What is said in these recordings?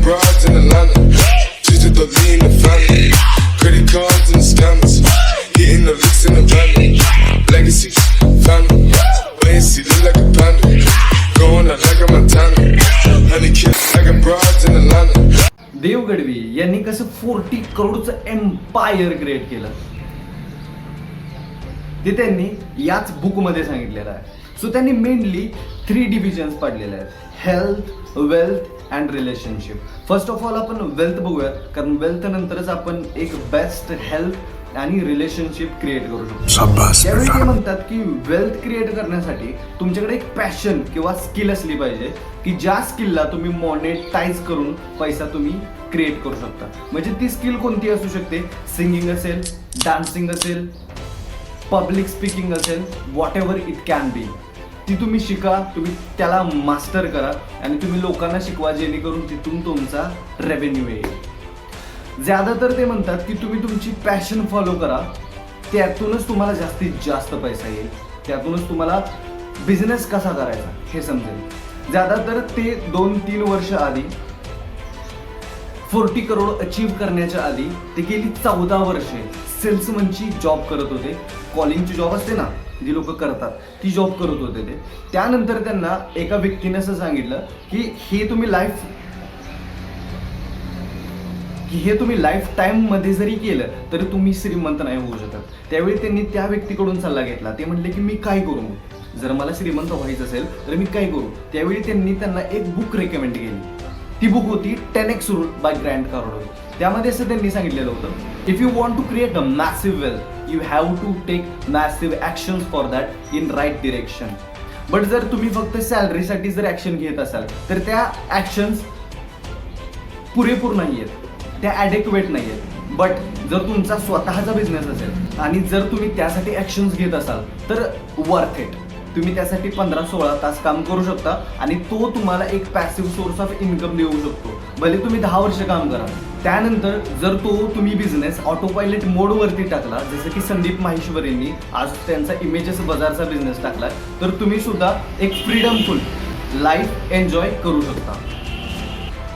broads in Atlanta. Digitally in the family. Credit cards and the scammers. Hitting the licks in the van. Legacies, family. Wait and see, look like a panda. Going out like a Montana. Honey kids like a broads in Atlanta. देव गडवी यांनी कसं 40 करोडचं empire create केलं ते त्यांनी याच बुकमध्ये सांगितलेलं आहे. So त्यांनी मेनली 3 डिव्हिजन्स पाडलेले आहेत: health, wealth and relationship. First of all आपण वेल्थ बघूया, कारण वेल्थ नंतरच आपण एक बेस्ट हेल्थ आणि रिलेशनशिप क्रिएट करू शकतो. त्यावेळी ते म्हणतात की वेल्थ क्रिएट करण्यासाठी तुमच्याकडे एक पॅशन किंवा स्किल असली पाहिजे की ज्या स्किलला तुम्ही मॉनेटाईज करून पैसा तुम्ही क्रिएट करू शकता. म्हणजे ती स्किल कोणती असू शकते? सिंगिंग असेल, डान्सिंग असेल, पब्लिक स्पीकिंग असेल, what ever it can be. ती तुम्ही शिका, तुम्ही त्याला मास्टर करा आणि तुम्ही लोकांना शिकवा, जेणेकरून तिथून तुमचा रेव्हेन्यू येईल. ज्यादा तर ते म्हणतात की तुम्ही तुमची पॅशन फॉलो करा, त्यातूनच तुम्हाला जास्तीत जास्त पैसा येईल, त्यातूनच तुम्हाला बिझनेस कसा करायचा हे समजेल. ज्यादा तर ते 2-3 वर्ष आधी 40 करोड अचीव करण्याच्या आधी ते गेली 14 वर्षे सेल्समनची जॉब करत होते. कॉलिंगची जॉब असते ना, जी लोक करतात ती जॉब करत होते ते. त्यानंतर त्यांना एका व्यक्तीने असं सांगितलं की हे तुम्ही लाईफ टाइम मध्ये जरी केलं तरी तुम्ही श्रीमंत नाही होऊ शकत. त्यावेळी त्यांनी त्या व्यक्तीकडून सल्ला घेतला. ते म्हणले की मी काय करू, जर मला श्रीमंत व्हायचं असेल तर मी काय करू. त्यावेळी त्यांनी त्यांना एक बुक रेकमेंड केली. ती बुक होती 10x rule by Grant Cardone. त्यामध्ये असं त्यांनी सांगितलेलं होतं, if you want to create a massive wealth you have to take massive actions for that in right direction. But जर तुम्ही फक्त सॅलरीसाठी जर ॲक्शन घेत असाल तर त्या ॲक्शन्स पुरेपूर नाही आहेत, त्या ॲडेक्वेट नाही आहेत. बट जर तुमचा स्वतःचा बिझनेस असेल आणि जर तुम्ही त्यासाठी ॲक्शन्स घेत असाल तर वर्थ इट. तुम्ही त्यासाठी 15-16 तास काम करू शकता आणि तो तुम्हाला एक पॅसिव्ह सोर्स ऑफ इन्कम देऊ शकतो. भले तुम्ही 10 वर्ष काम करा, त्यानंतर जर तो तुम्ही बिझनेस ऑटो पायलट मोडवरती टाकला, जसं की संदीप माहेश्वरींनी आज त्यांचा इमेजेस बाजारचा बिझनेस टाकला, तर तुम्ही सुद्धा एक फ्रीडमफुल लाईफ एन्जॉय करू शकता.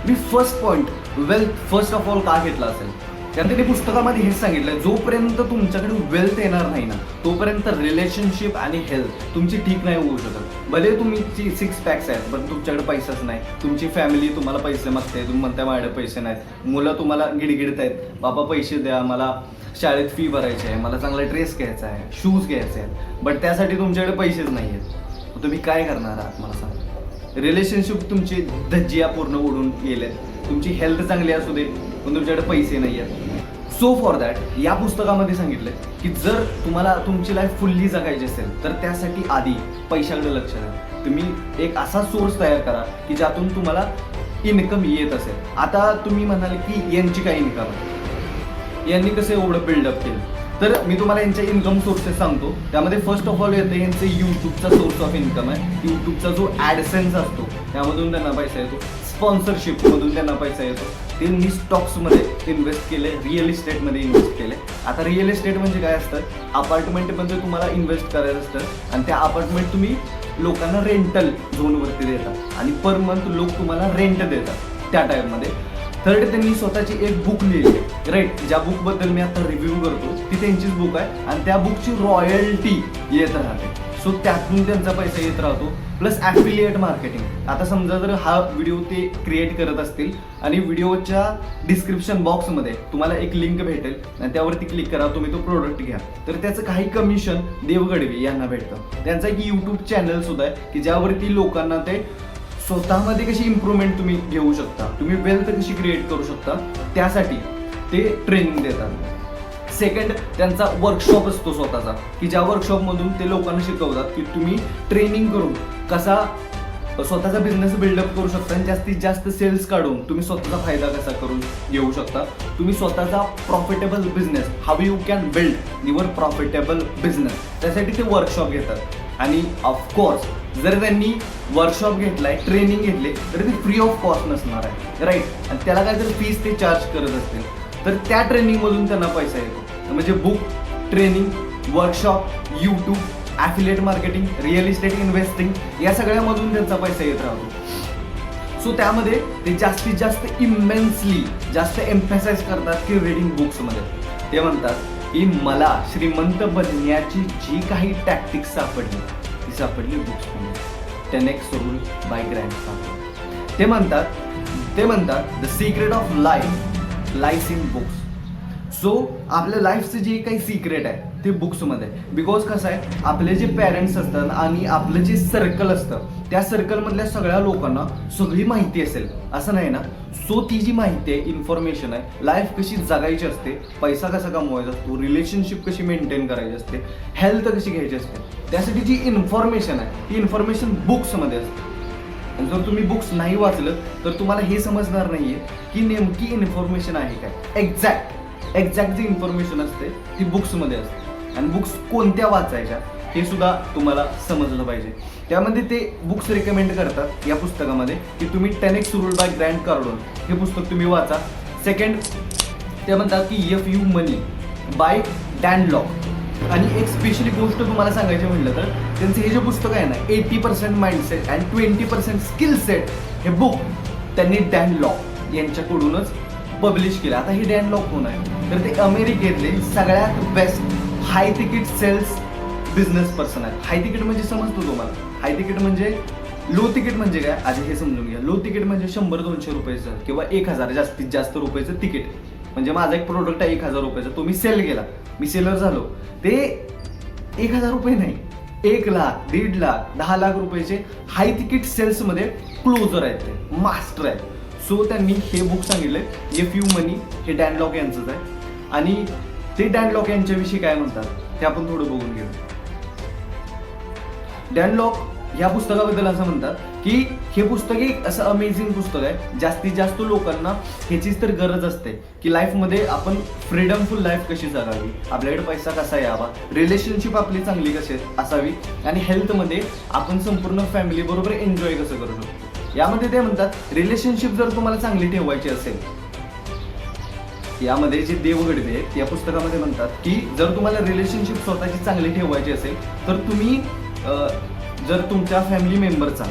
मी first point wealth first of all का घेतला असेल, कारण त्यांनी पुस्तकामध्ये हेच सांगितलं, जोपर्यंत तुमच्याकडे वेल्थ येणार नाही ना तोपर्यंत रिलेशनशिप आणि हेल्थ तुमची ठीक नाही होऊ शकत. भले तुमची 6 पॅक्स आहेत पण तुमच्याकडे पैसाच नाही, तुमची फॅमिली तुम्हाला पैसे मागते, तुम्ही म्हणताय माझ्याकडे पैसे नाहीत, मुलं तुम्हाला गिडगिडत आहेत, बाबा पैसे द्या, मला शाळेत फी भरायची आहे, मला चांगला ड्रेस घ्यायचा आहे, शूज घ्यायचे आहेत, बट त्यासाठी तुमच्याकडे पैसेच नाही आहेत. तुम्ही काय करणार आहात मला सांगा. रिलेशनशिप तुमची धज्जिया पूर्ण उडून गेलेत, तुमची हेल्थ चांगली असू दे पण तुमच्याकडे पैसे नाही आहेत. सो फॉर दॅट या पुस्तकामध्ये सांगितलं की जर तुम्हाला तुमची लाईफ फुल्ली जगायची असेल तर त्यासाठी आधी पैशाकडे लक्ष द्या. तुम्ही एक असा सोर्स तयार करा की ज्यातून तुम्हाला इन्कम येत असेल. आता तुम्ही म्हणाल की यांची काय इन्कम, यांनी कसं एवढं बिल्डअप केलं, तर मी तुम्हाला यांचे इन्कम सोर्सेस सांगतो. त्यामध्ये फर्स्ट ऑफ ऑल येते यांचे यूट्यूबचा सोर्स ऑफ इन्कम आहे. यूट्यूबचा जो ॲडसेन्स असतो त्यामधून त्यांना पैसा येतो, स्पॉन्सरशिपमधून त्यांना पैसा येतो. त्यांनी स्टॉक्समध्ये इन्व्हेस्ट केले, रिअल इस्टेटमध्ये इन्व्हेस्ट केले. आता रिअल इस्टेट म्हणजे काय असतं, अपार्टमेंटमध्ये तुम्हाला इन्व्हेस्ट करायचं असतं आणि त्या अपार्टमेंट तुम्ही लोकांना रेंटल झोनवरती देतात आणि पर मंथ लोक तुम्हाला रेंट देतात त्या टाईपमध्ये. थर्ड, त्यांनी स्वतःची एक बुक लिहिली आहे, राईट, ज्या बुकबद्दल मी आता रिव्ह्यू करतो ती त्यांचीच बुक आहे आणि त्या बुकची रॉयल्टी येत राहते. सो त्यातून त्यांचा पैसा येत राहतो. Plus affiliate marketing. आता समजा जर हा व्हिडिओ ते क्रिएट करत असतील आणि व्हिडिओच्या डिस्क्रिप्शन बॉक्समध्ये तुम्हाला एक लिंक भेटेल आणि त्यावरती क्लिक करा, तुम्ही तो प्रोडक्ट घ्या, तर त्याचं काही कमिशन देव गडवी यांना भेटतं. त्यांचा एक यूट्यूब चॅनल सुद्धा आहे की ज्यावरती लोकांना ते स्वतःमध्ये कशी इम्प्रूव्हमेंट तुम्ही घेऊ शकता, तुम्ही वेल्थ कशी क्रिएट करू शकता त्यासाठी ते ट्रेनिंग देतात. सेकंड, त्यांचा वर्कशॉप असतो स्वतःचा की ज्या वर्कशॉपमधून ते लोकांना शिकवतात की तुम्ही ट्रेनिंग करून कसा स्वतःचा बिझनेस बिल्डअप करू शकता आणि जास्तीत जास्त सेल्स काढून तुम्ही स्वतःचा फायदा कसा करून घेऊ शकता. तुम्ही स्वतःचा profitable business, how you can build your profitable business, त्यासाठी ते वर्कशॉप घेतात. आणि ऑफकोर्स जर त्यांनी वर्कशॉप घेतलाय, ट्रेनिंग घेतले, तर ते फ्री ऑफ कॉस्ट नसणार आहे, राईट. आणि त्याला काय जर फीस ते चार्ज करत असतील तर त्या ट्रेनिंगमधून त्यांना पैसा येतो. म्हणजे book, training, workshop, YouTube, affiliate marketing, real estate investing या सगळ्यामधून त्यांचा पैसा येत राहतो. सो त्यामध्ये ते जास्तीत जास्त इमेन्सली जास्त एम्फेसाइज करतात की रीडिंग बुक्समध्ये. ते म्हणतात की मला श्रीमंत बनण्याची जी काही टॅक्टिक्स सापडली ती सापडली बुक्समध्ये. 10x रूल बाय ग्रँट सापडली. ते म्हणतात the secret of life lies in books. So आपल्या लाईफचं जे काही सिक्रेट आहे ते बुक्समध्ये आहे. बिकॉज कसं आहे, आपले जे पेरेंट्स असतात आणि आपलं जे सर्कल असतं त्या सर्कलमधल्या सगळ्या लोकांना सगळी माहिती असेल असं नाही ना. सो ती जी माहिती आहे, इन्फॉर्मेशन आहे, लाईफ कशी जगायची असते, पैसा कसा कमवायचा असतो, रिलेशनशिप कशी मेंटेन करायची असते, हेल्थ कशी घ्यायची असते, त्यासाठी जी इन्फॉर्मेशन आहे ती इन्फॉर्मेशन बुक्समध्ये असते. आणि जर तुम्ही बुक्स नाही वाचलं तर तुम्हाला हे समजणार नाहीये की नेमकी इन्फॉर्मेशन आहे काय. एक्झॅक्ट जी इन्फॉर्मेशन असते ती बुक्समध्ये असते. आणि बुक्स कोणत्या वाचायच्या हे सुद्धा तुम्हाला समजलं पाहिजे. त्यामध्ये ते बुक्स रेकमेंड करतात या पुस्तकामध्ये की तुम्ही 10x rule by Grant Cardone हे पुस्तक तुम्ही वाचा. सेकंड ते म्हणतात की FU money by dan lock. आणि एक स्पेशली गोष्ट तुम्हाला सांगायची म्हटलं तर त्यांचं हे जे पुस्तक आहे ना 80% माइंडसेट अँड 20% स्किल सेट हे बुक त्यांनी डॅन लॉक यांच्याकडूनच पब्लिश केलं. आता हे डॅन लॉक कोण आहे तर ते अमेरिकेतले सगळ्यात best high ticket sales business person आहेत. हाय तिकीट म्हणजे समजतो तुम्हाला, हाय तिकीट म्हणजे लो तिकीट म्हणजे काय आधी हे समजून घ्या. लो तिकीट म्हणजे 100-200 रुपयाचं किंवा 1000 जास्तीत जास्त रुपयाचं तिकीट. म्हणजे माझा एक प्रोडक्ट आहे 1000 रुपयाचा, तो मी सेल केला, मी सेलर झालो, ते 1000 रुपये नाही, 1 लाख, 1.5 लाख, 10 लाख रुपयाचे हाय तिकीट सेल्समध्ये क्लोजर आहेत, ते मास्टर आहेत. सो त्यांनी हे बुक सांगितले FU मनी हे डॅन लॉक यांचंच आहे. आणि ते डॅन लॉक यांच्याविषयी काय म्हणतात ते आपण थोडं बघून घेऊ. डॅन लॉक या पुस्तकाबद्दल असं म्हणतात की हे पुस्तक एक असं अमेझिंग पुस्तक आहे. जास्तीत जास्त लोकांना ह्याचीच तर गरज असते की लाईफमध्ये आपण फ्रीडमफुल लाईफ कशी जगावी, आपल्याकडे पैसा कसा यावा, रिलेशनशिप आपली चांगली कशी असावी आणि हेल्थमध्ये आपण संपूर्ण फॅमिली बरोबर एन्जॉय कसं करू शकतो. यामध्ये ते म्हणतात रिलेशनशिप जर तुम्हाला चांगली ठेवायची असेल, यामध्ये जे देवगडवे आहेत या पुस्तकामध्ये म्हणतात की जर तुम्हाला रिलेशनशिप स्वतःची चांगली ठेवायची असेल तर तुम्ही जर तुमच्या फॅमिली मेंबरचा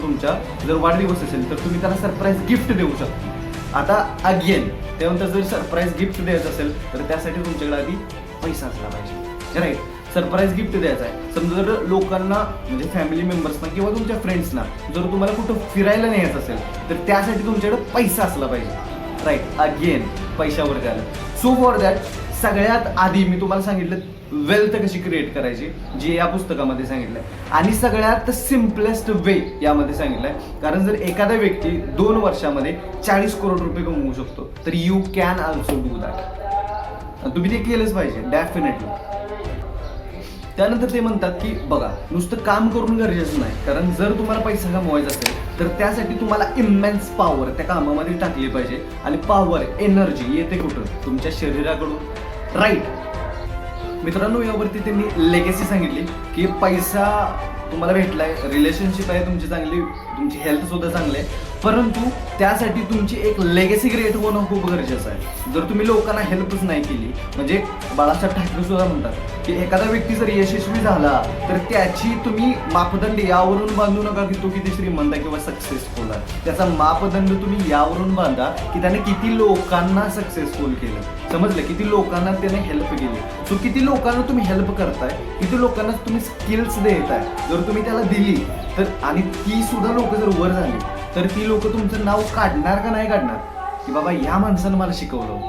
तुमच्या जर वाढदिवस असेल तर तुम्ही त्याला सरप्राईज गिफ्ट देऊ शकता. आता अगेन ते म्हणतात जर सरप्राईज गिफ्ट द्यायचं असेल तर त्यासाठी तुमच्याकडे आधी पैसा असला पाहिजे, राईट. सरप्राईज गिफ्ट द्यायचा आहे. समजा जर लोकांना म्हणजे फॅमिली मेंबर्सना किंवा तुमच्या फ्रेंड्सना जर तुम्हाला कुठं फिरायला न्यायचं असेल तर त्यासाठी तुमच्याकडे पैसा असला पाहिजे, राईट. अगेन पैशावर काय. सो फॉर दॅट सगळ्यात आधी मी तुम्हाला सांगितलं वेल्थ कशी क्रिएट करायची, जे या पुस्तकामध्ये सांगितलंय. आणि सगळ्यात सिम्पलेस्ट वे यामध्ये सांगितलंय. कारण जर एखादा व्यक्ती 2 वर्षामध्ये 40 करोड रुपये कमवू शकतो तर you can also do that. तुम्ही ते केलंच पाहिजे डेफिनेटली. त्यानंतर ते म्हणतात की बघा नुसतं काम करून गरजेचं नाही, कारण जर तुम्हाला पैसा कमवायचा असेल तर त्यासाठी तुम्हाला इमेन्स पॉवर त्या कामामध्ये टाकली पाहिजे. आणि पॉवर एनर्जी येते कुठून, तुमच्या शरीराकडून, राईट. मित्रांनो यावरती त्यांनी लेगेसी सांगितली की पैसा तुम्हाला भेटलाय, रिलेशनशिप आहे तुमची चांगली, तुमची हेल्थ सुद्धा चांगली आहे, परंतु त्यासाठी तुमची एक लेगेसी क्रिएट होणं खूप गरजेचं आहे. जर तुम्ही लोकांना हेल्पच नाही केली, म्हणजे बाळासाहेब ठाकरे सुद्धा म्हणतात की एखादा व्यक्ती जर यशस्वी झाला तर त्याची तुम्ही मापदंड यावरून बांधू नका की तो किती श्रीमंत आहे किंवा सक्सेसफुल आहे. त्याचा मापदंड तुम्ही यावरून बांधा की त्याने किती लोकांना सक्सेसफुल केलं, समजलं, किती लोकांना त्याने हेल्प केली. सो किती लोकांना तुम्ही हेल्प करताय, किती लोकांना तुम्ही स्किल्स देताय, जर तुम्ही त्याला दिली तर आणि ती सुद्धा लोक जर वर झाली तर ती लोक तुमचं नाव काढणार का नाही काढणार की बाबा या माणसानं मला शिकवलं,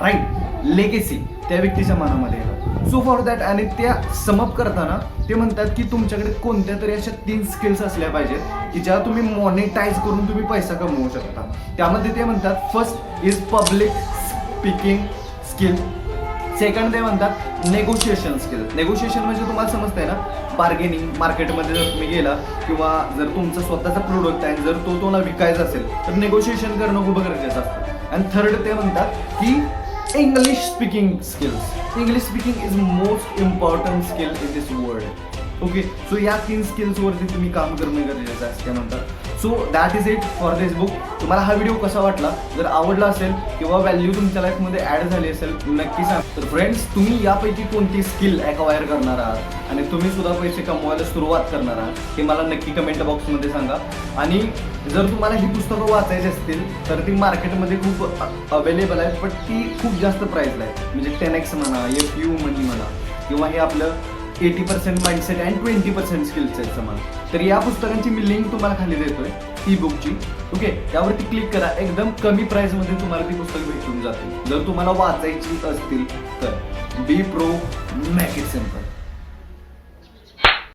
राईट. लेगेसी त्या व्यक्तीच्या मनामध्ये येतात. सो फॉर दॅट आणि त्या समअप करताना ते म्हणतात की तुमच्याकडे कोणत्या तरी अशा 3 स्किल्स असल्या पाहिजेत की ज्या तुम्ही मॉनिटाईज करून तुम्ही पैसा कमवू शकता. त्यामध्ये ते म्हणतात first is public speaking skill. Second ते म्हणतात नेगोशिएशन स्किल. नेगोशिएशन म्हणजे तुम्हाला समजतंय ना, बार्गेनिंग. मार्केटमध्ये जर तुम्ही गेला किंवा जर तुमचा स्वतःचा प्रोडक्ट आहे जर तो तुम्हाला विकायचा असेल तर नेगोशिएशन करणं खूप गरजेचं असतं. आणि थर्ड ते म्हणतात की English speaking skills. English speaking is most important skill in this world. Okay, so या 3 स्किल्सवरती तुम्ही काम करणं गरजेचं आहे असं म्हणतात. So that is it for this book. तुम्हाला हा व्हिडिओ कसा वाटला, जर आवडला असेल किंवा व्हॅल्यू तुमच्या लाईफमध्ये ॲड झाली असेल नक्की सांग. तर फ्रेंड्स तुम्ही यापैकी कोणती स्किल ॲक्वायर करणार आहात आणि तुम्ही सुद्धा पैसे कमवायला सुरुवात करणार आहात हे मला नक्की कमेंट बॉक्समध्ये सांगा. आणि जर तुम्हाला ही पुस्तकं वाचायची असतील तर ती मार्केटमध्ये खूप अवेलेबल आहेत, पण ती खूप जास्त प्राईसला आहे. म्हणजे 10x म्हणा, FU मनी म्हणा, किंवा हे आपलं 80% माइंडसेट अँड 20% स्किल सेटचं म्हणा. तर या पुस्तकांची मी लिंक तुम्हाला खाली देतोय, ई बुकची. ओके, त्यावरती क्लिक करा. एकदम कमी प्राईसमध्ये तुम्हाला ती पुस्तकं भेटून जातील. जर तुम्हाला वाचायची असतील तर बी प्रो, मेक इट सिम्पल.